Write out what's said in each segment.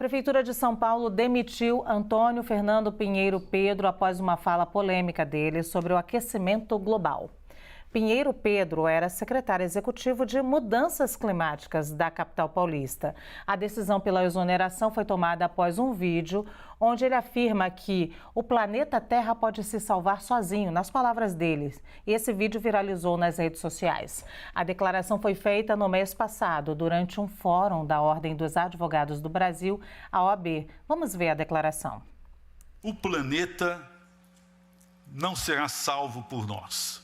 Prefeitura de São Paulo demitiu Antônio Fernando Pinheiro Pedro após uma fala polêmica dele sobre o aquecimento global. Pinheiro Pedro era secretário executivo de Mudanças Climáticas da capital paulista. A decisão pela exoneração foi tomada após um vídeo onde ele afirma que o planeta Terra pode se salvar sozinho, nas palavras dele. E esse vídeo viralizou nas redes sociais. A declaração foi feita no mês passado, durante um fórum da Ordem dos Advogados do Brasil, a OAB. Vamos ver a declaração. O planeta não será salvo por nós.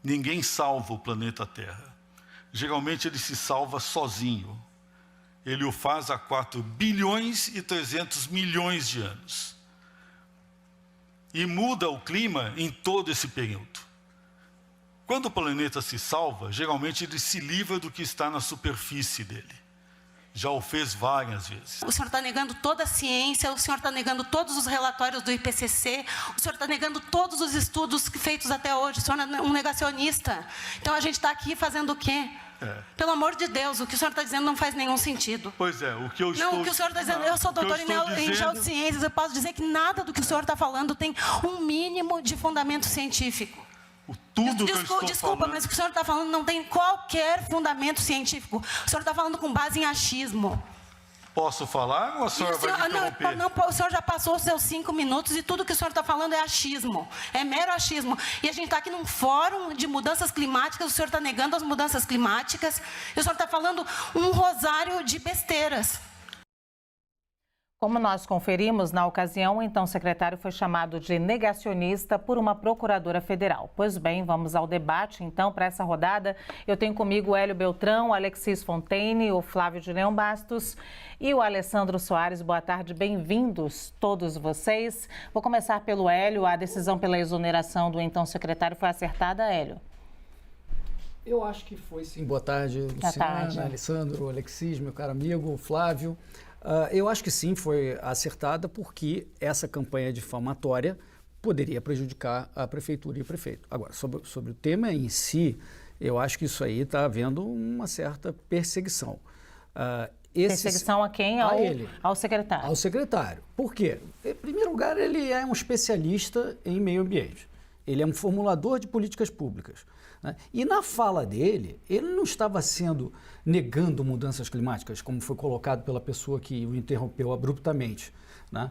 Ninguém salva o planeta Terra. Geralmente ele se salva sozinho. Ele o faz há 4 bilhões e 300 milhões de anos. E muda o clima em todo esse período. Quando o planeta se salva, geralmente ele se livra do que está na superfície dele. Já o fez várias vezes. O senhor está negando toda a ciência, o senhor está negando todos os relatórios do IPCC, o senhor está negando todos os estudos feitos até hoje, o senhor é um negacionista. Então a gente está aqui fazendo o quê? Pelo amor de Deus, o que o senhor está dizendo não faz nenhum sentido. Pois é, o que eu estou... Não, o que o senhor está dizendo, eu sou doutor em geociências, eu posso dizer que nada do que o senhor está falando tem um mínimo de fundamento científico. Desculpa, mas o que o senhor está falando não tem qualquer fundamento científico. O senhor está falando com base em achismo. Posso falar ou a senhora vai me interromper? Não, o senhor já passou os seus 5 minutos e tudo que o senhor está falando é achismo. É mero achismo. E a gente está aqui num fórum de mudanças climáticas, o senhor está negando as mudanças climáticas, e o senhor está falando um rosário de besteiras. Como nós conferimos, na ocasião, então, o secretário foi chamado de negacionista por uma procuradora federal. Pois bem, vamos ao debate, então, para essa rodada. Eu tenho comigo o Hélio Beltrão, o Alexis Fontaine, o Flávio de Leão Bastos e o Alessandro Soares. Boa tarde, bem-vindos todos vocês. Vou começar pelo Hélio. A decisão pela exoneração do então secretário foi acertada, Hélio? Eu acho que foi sim. Boa tarde, Luciana, Alessandro, Alexis, meu caro amigo, Flávio. Eu acho que sim, foi acertada porque essa campanha difamatória poderia prejudicar a prefeitura e o prefeito. Agora, sobre o tema em si, eu acho que isso aí está havendo uma certa perseguição. Perseguição a quem? Ao secretário. Ao secretário. Por quê? Em primeiro lugar, ele é um especialista em meio ambiente. Ele é um formulador de políticas públicas. Né? E na fala dele, ele não estava negando mudanças climáticas, como foi colocado pela pessoa que o interrompeu abruptamente. Né?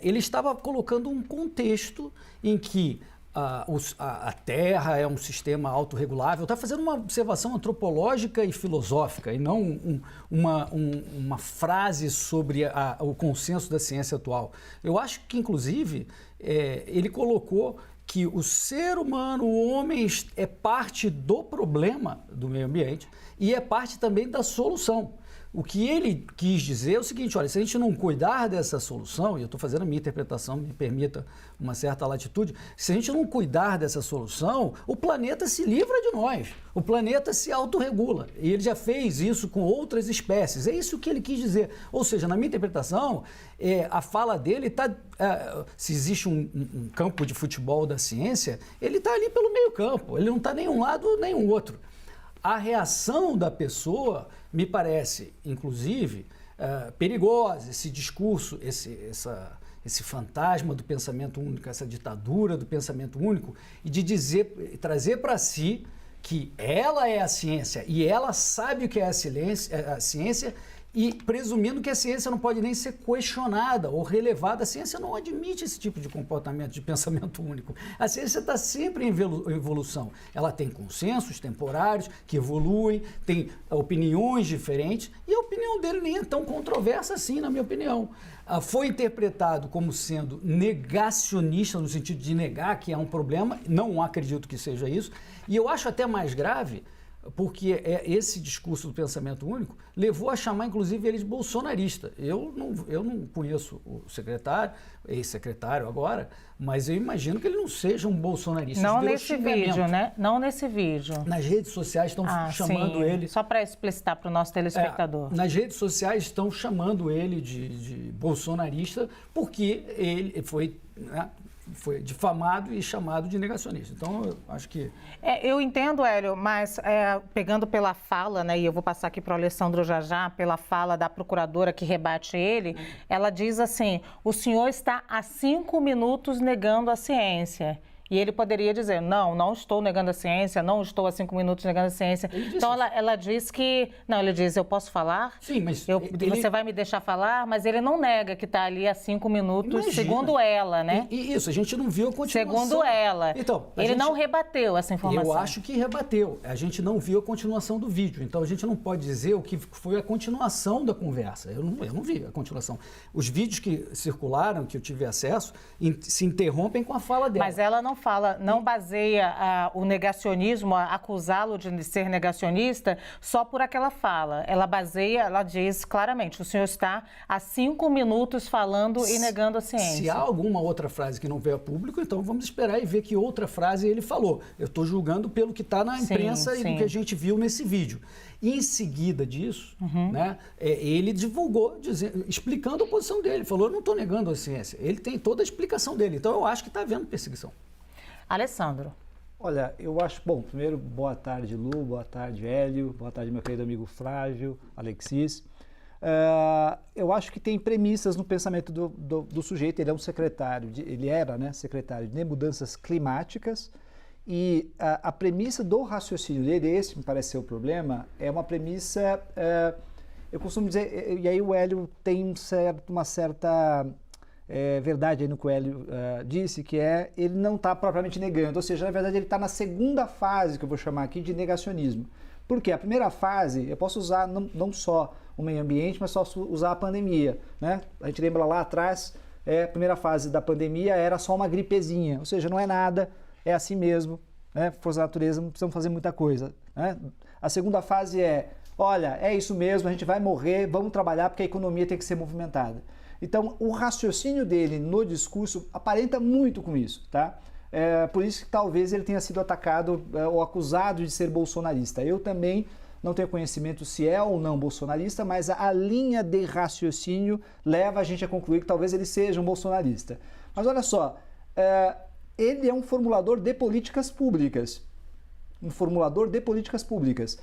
Ele estava colocando um contexto em que a Terra é um sistema autorregulável, está fazendo uma observação antropológica e filosófica, e não uma frase sobre o consenso da ciência atual. Eu acho que, inclusive, ele colocou que o ser humano, o homem, é parte do problema do meio ambiente e é parte também da solução. O que ele quis dizer é o seguinte: olha, se a gente não cuidar dessa solução, e eu estou fazendo a minha interpretação, me permita uma certa latitude, se a gente não cuidar dessa solução, o planeta se livra de nós, o planeta se autorregula. E ele já fez isso com outras espécies, é isso que ele quis dizer. Ou seja, na minha interpretação, a fala dele está... se existe um campo de futebol da ciência, ele está ali pelo meio campo, ele não está nem um lado nem o outro. A reação da pessoa me parece, inclusive, perigosa, esse discurso, esse fantasma do pensamento único, essa ditadura do pensamento único, e de trazer para si que ela é a ciência e ela sabe o que é a ciência, e presumindo que a ciência não pode nem ser questionada ou relevada. A ciência não admite esse tipo de comportamento, de pensamento único. A ciência está sempre em evolução. Ela tem consensos temporários que evoluem, tem opiniões diferentes, e a opinião dele nem é tão controversa assim, na minha opinião. Foi interpretado como sendo negacionista, no sentido de negar que é um problema. Não acredito que seja isso. E eu acho até mais grave, porque esse discurso do pensamento único levou a chamar, inclusive, ele de bolsonarista. Eu não conheço o secretário, ex-secretário agora, mas eu imagino que ele não seja um bolsonarista. Não nesse vídeo, né? Não nesse vídeo. Nas redes sociais estão chamando ele... Só para explicitar para o nosso telespectador. Nas redes sociais estão chamando ele de bolsonarista porque ele foi... Né, foi difamado e chamado de negacionista. Então, eu acho que... Eu entendo, Hélio, mas pegando pela fala, né, e eu vou passar aqui para o Alessandro já, pela fala da procuradora que rebate ele, ela diz assim, o senhor está há 5 minutos negando a ciência. E ele poderia dizer, não estou negando a ciência, não estou há 5 minutos negando a ciência. Então, ela diz que... Não, ele diz, eu posso falar? Sim, mas... Você vai me deixar falar? Mas ele não nega que está ali há 5 minutos, imagina, segundo ela, né? E isso, a gente não viu a continuação. Segundo ela. Então, ele não rebateu essa informação. Eu acho que rebateu. A gente não viu a continuação do vídeo. Então, a gente não pode dizer o que foi a continuação da conversa. Eu não vi a continuação. Os vídeos que circularam, que eu tive acesso, se interrompem com a fala dela. Mas ela não baseia o negacionismo, acusá-lo de ser negacionista só por aquela fala. Ela diz claramente, o senhor está há 5 minutos falando e negando a ciência. Se há alguma outra frase que não veio a público, então vamos esperar e ver que outra frase ele falou. Eu estou julgando pelo que está na imprensa e do que a gente viu nesse vídeo. E em seguida disso, né, ele divulgou, explicando a posição dele. Falou, eu não estou negando a ciência. Ele tem toda a explicação dele. Então, eu acho que está havendo perseguição. Alessandro. Olha, eu acho... Bom, primeiro, boa tarde, Lu, boa tarde, Hélio, boa tarde, meu querido amigo Flávio, Alexis. Eu acho que tem premissas no pensamento do sujeito. Ele é um secretário, ele era, né, secretário de mudanças climáticas, e a premissa do raciocínio dele, esse me parece ser o problema, é uma premissa... eu costumo dizer, e aí o Hélio tem uma certa... verdade aí no que o Hélio disse, que ele não está propriamente negando, ou seja, na verdade ele está na segunda fase, que eu vou chamar aqui de negacionismo. Por quê? A primeira fase, eu posso usar não só o meio ambiente, mas só usar a pandemia, né? A gente lembra lá atrás, a primeira fase da pandemia era só uma gripezinha, ou seja, não é nada, é assim mesmo, né? Força da natureza, não precisamos fazer muita coisa, né? A segunda fase olha, é isso mesmo, a gente vai morrer, vamos trabalhar porque a economia tem que ser movimentada. Então, o raciocínio dele no discurso aparenta muito com isso, tá? Por isso que talvez ele tenha sido atacado ou acusado de ser bolsonarista. Eu também não tenho conhecimento se é ou não bolsonarista, mas a linha de raciocínio leva a gente a concluir que talvez ele seja um bolsonarista. Mas olha só, ele é um formulador de políticas públicas. Um formulador de políticas públicas.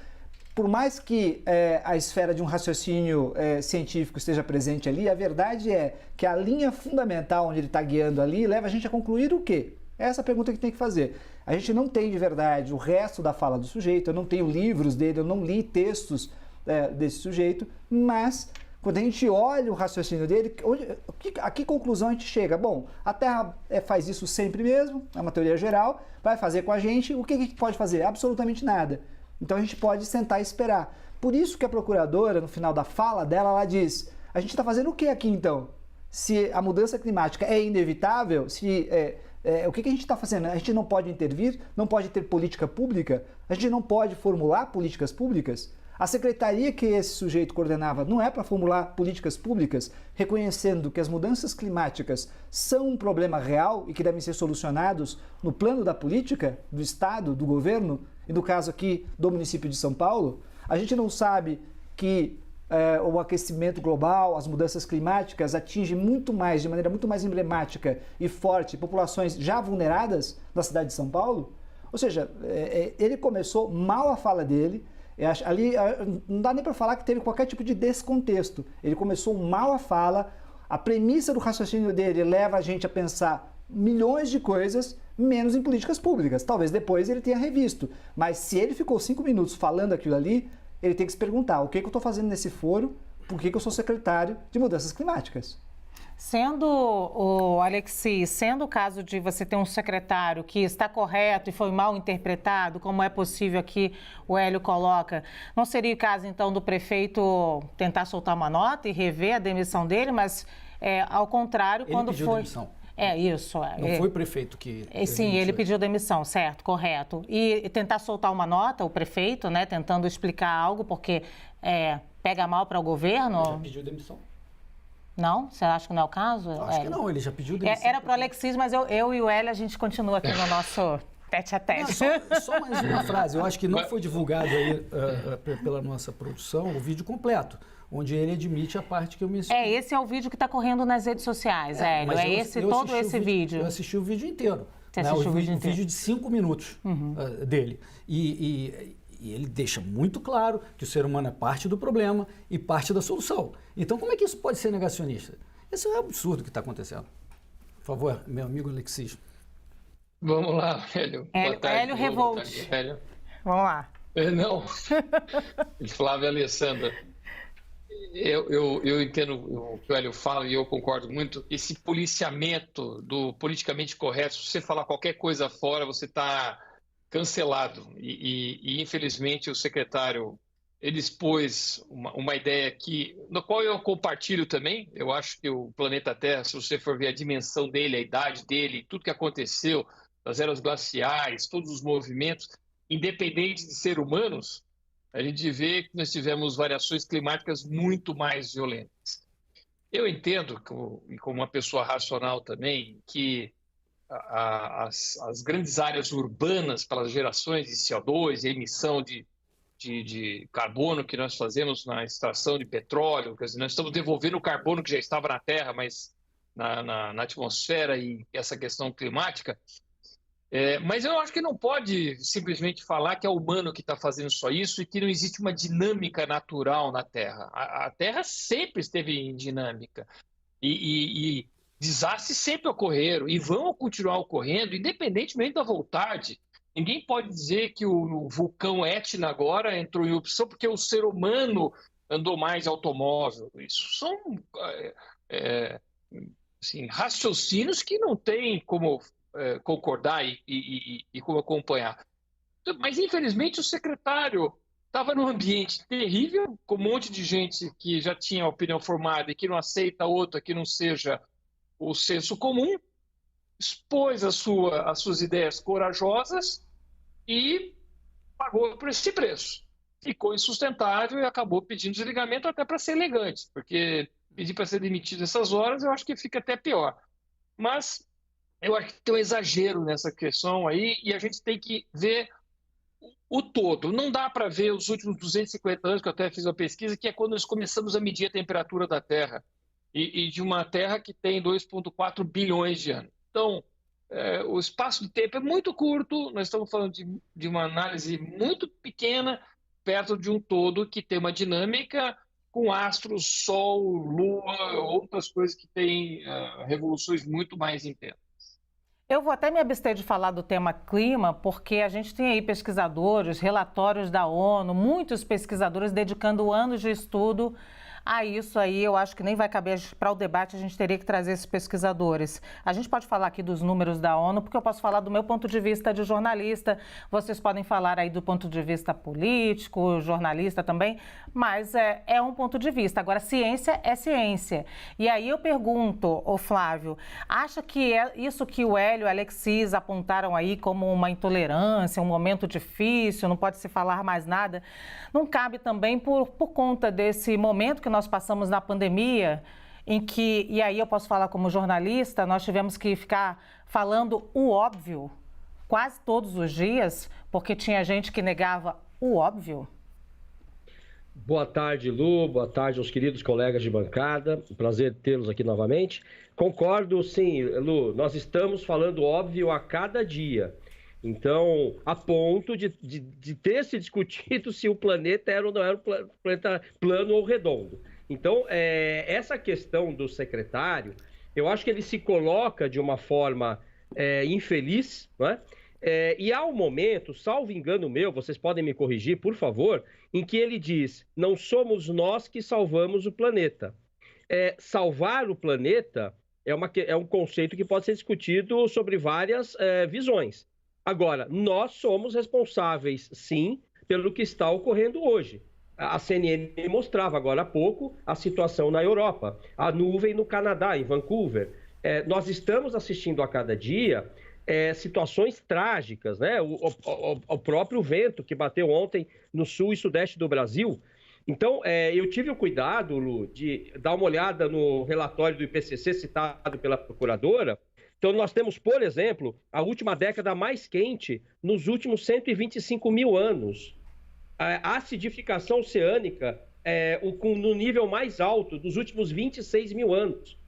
Por mais que a esfera de um raciocínio científico esteja presente ali, a verdade é que a linha fundamental onde ele está guiando ali leva a gente a concluir o quê? Essa é a pergunta que tem que fazer. A gente não tem de verdade o resto da fala do sujeito, eu não tenho livros dele, eu não li textos desse sujeito, mas quando a gente olha o raciocínio dele, a que conclusão a gente chega? Bom, a Terra faz isso sempre mesmo, é uma teoria geral, vai fazer com a gente, o que a gente pode fazer? Absolutamente nada. Então a gente pode sentar e esperar. Por isso que a procuradora, no final da fala dela, ela diz, a gente está fazendo o que aqui então? Se a mudança climática é inevitável, o que a gente está fazendo? A gente não pode intervir, não pode ter política pública, a gente não pode formular políticas públicas? A secretaria que esse sujeito coordenava não é para formular políticas públicas, reconhecendo que as mudanças climáticas são um problema real e que devem ser solucionados no plano da política, do Estado, do governo, e no caso aqui do município de São Paulo? A gente não sabe que o aquecimento global, as mudanças climáticas atingem de maneira muito mais emblemática e forte populações já vulneradas na cidade de São Paulo? Ou seja, ele começou mal a fala dele. Ali não dá nem para falar que teve qualquer tipo de descontexto. Ele começou mal a fala, a premissa do raciocínio dele leva a gente a pensar milhões de coisas, menos em políticas públicas. Talvez depois ele tenha revisto, mas se ele ficou 5 minutos falando aquilo ali, ele tem que se perguntar, o que eu estou fazendo nesse foro, por que eu sou secretário de mudanças climáticas? Sendo o caso de você ter um secretário que está correto e foi mal interpretado, como é possível aqui o Hélio coloca, não seria o caso então do prefeito tentar soltar uma nota e rever a demissão dele, mas ao contrário, ele quando pediu foi... demissão. Isso. Não foi o prefeito que... Sim, ele pediu demissão, certo, correto. E tentar soltar uma nota, o prefeito, né, tentando explicar algo, porque pega mal para o governo... Ele já pediu demissão. Não? Você acha que não é o caso? Acho que não, ele já pediu demissão. Era para o Alexis, mas eu e o Hélio, a gente continua aqui no nosso tete a tete. Só mais uma frase. Eu acho que não foi divulgado aí pela nossa produção o vídeo completo, onde ele admite a parte que eu mencionei. Esse é o vídeo que está correndo nas redes sociais, Hélio. Todo esse vídeo. Eu assisti o vídeo inteiro. Você assistiu o vídeo inteiro? Vídeo de 5 minutos dele. E ele deixa muito claro que o ser humano é parte do problema e parte da solução. Então, como é que isso pode ser negacionista? Esse é um absurdo que está acontecendo. Por favor, meu amigo Alexis. Vamos lá, Hélio. Boa tarde, Hélio Revolt. Hélio. Vamos lá. Não, Flávia Alessandra. Eu entendo o que o Hélio fala e eu concordo muito. Esse policiamento do politicamente correto, se você falar qualquer coisa fora, você está cancelado. E infelizmente o secretário ele expôs uma ideia no qual eu compartilho também. Eu acho que o planeta Terra, se você for ver a dimensão dele, a idade dele, tudo que aconteceu, as eras glaciais, todos os movimentos, independente de ser humanos, a gente vê que nós tivemos variações climáticas muito mais violentas. Eu entendo, como uma pessoa racional também, que as grandes áreas urbanas, pelas gerações de CO2 e emissão de carbono que nós fazemos na extração de petróleo, quer dizer, nós estamos devolvendo o carbono que já estava na Terra, mas na atmosfera, e essa questão climática. Mas eu acho que não pode simplesmente falar que é o humano que está fazendo só isso e que não existe uma dinâmica natural na Terra. A Terra sempre esteve em dinâmica e desastres sempre ocorreram e vão continuar ocorrendo, independentemente da vontade. Ninguém pode dizer que o vulcão Etna agora entrou em erupção porque o ser humano andou mais de automóvel. Isso são assim, raciocínios que não tem como concordar e como acompanhar. Mas, infelizmente, o secretário estava num ambiente terrível, com um monte de gente que já tinha opinião formada e que não aceita outra que não seja o senso comum, expôs as suas ideias corajosas e pagou por esse preço. Ficou insustentável e acabou pedindo desligamento até para ser elegante, porque pedir para ser demitido nessas horas eu acho que fica até pior. Mas eu acho que tem um exagero nessa questão aí e a gente tem que ver o todo. Não dá para ver os últimos 250 anos, que eu até fiz uma pesquisa, que é quando nós começamos a medir a temperatura da Terra e de uma Terra que tem 2,4 bilhões de anos. Então, o espaço de tempo é muito curto, nós estamos falando de uma análise muito pequena, perto de um todo que tem uma dinâmica com astros, Sol, Lua, outras coisas que têm revoluções muito mais intensas. Eu vou até me abster de falar do tema clima, porque a gente tem aí pesquisadores, relatórios da ONU, muitos pesquisadores dedicando anos de estudo a isso aí. Eu acho que nem vai caber para o debate, a gente teria que trazer esses pesquisadores. A gente pode falar aqui dos números da ONU, porque eu posso falar do meu ponto de vista de jornalista, vocês podem falar aí do ponto de vista político, jornalista também, mas é um ponto de vista. Agora, ciência é ciência. E aí eu pergunto, ô Flávio, acha que isso que o Hélio e o Alexis apontaram aí como uma intolerância, um momento difícil, não pode se falar mais nada, não cabe também por conta desse momento que nós passamos na pandemia, em que, e aí eu posso falar como jornalista, nós tivemos que ficar falando o óbvio quase todos os dias, porque tinha gente que negava o óbvio? Boa tarde, Lu. Boa tarde aos queridos colegas de bancada. Prazer tê-los aqui novamente. Concordo, sim, Lu. Nós estamos falando óbvio a cada dia. Então, a ponto de ter se discutido se o planeta era ou não era um planeta plano ou redondo. Então, essa questão do secretário, eu acho que ele se coloca de uma forma infeliz, não é? E há um momento, salvo engano meu, vocês podem me corrigir, por favor, em que ele diz: não somos nós que salvamos o planeta. Salvar o planeta é um conceito que pode ser discutido sobre várias visões. Agora, nós somos responsáveis, sim, pelo que está ocorrendo hoje. A CNN mostrava agora há pouco a situação na Europa, a nuvem no Canadá, em Vancouver. Nós estamos assistindo a cada dia situações trágicas, né? O próprio vento que bateu ontem no sul e sudeste do Brasil. Então, eu tive o cuidado, Lu, de dar uma olhada no relatório do IPCC citado pela procuradora, Então, nós temos, por exemplo, a última década mais quente nos últimos 125 mil anos. A acidificação oceânica no nível mais alto dos últimos 26 mil anos.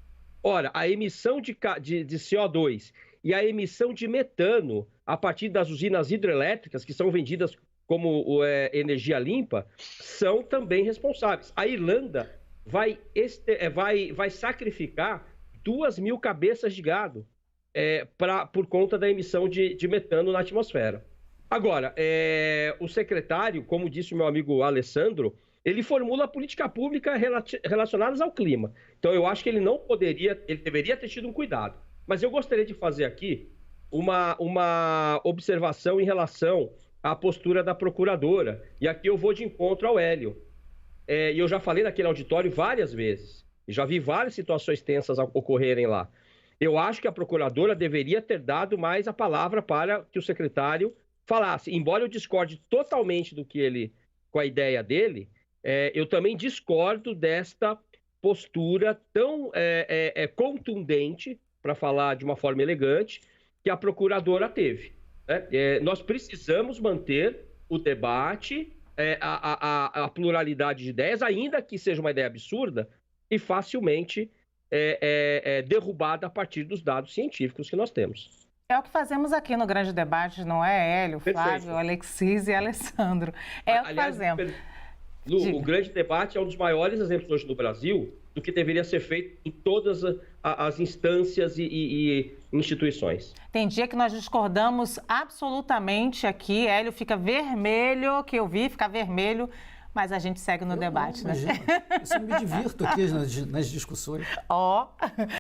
Ora, a emissão de CO2 e a emissão de metano a partir das usinas hidrelétricas, que são vendidas como energia limpa, são também responsáveis. A Irlanda vai sacrificar 2.000 cabeças de gado por conta da emissão de metano na atmosfera. Agora, o secretário, como disse o meu amigo Alessandro, ele formula política pública relacionadas ao clima. Então, eu acho que ele deveria ter tido um cuidado. Mas eu gostaria de fazer aqui uma observação em relação à postura da procuradora. E aqui eu vou de encontro ao Hélio. E eu já falei naquele auditório várias vezes. E já vi várias situações tensas ocorrerem lá. Eu acho que a procuradora deveria ter dado mais a palavra para que o secretário falasse. Embora eu discorde totalmente com a ideia dele, eu também discordo desta postura tão contundente, para falar de uma forma elegante, que a procuradora teve. Nós precisamos manter o debate, a pluralidade de ideias, ainda que seja uma ideia absurda e facilmente derrubada a partir dos dados científicos que nós temos. É o que fazemos aqui no Grande Debate, não é, Hélio, Flávio, Alexis e Alessandro? É o que fazemos. Lu, o Grande Debate é um dos maiores exemplos hoje no Brasil do que deveria ser feito em todas as instâncias e instituições. Tem dia que nós discordamos absolutamente aqui, Hélio fica vermelho, que eu vi ficar vermelho, mas a gente segue no debate, né? Eu me divirto aqui nas discussões. Ó.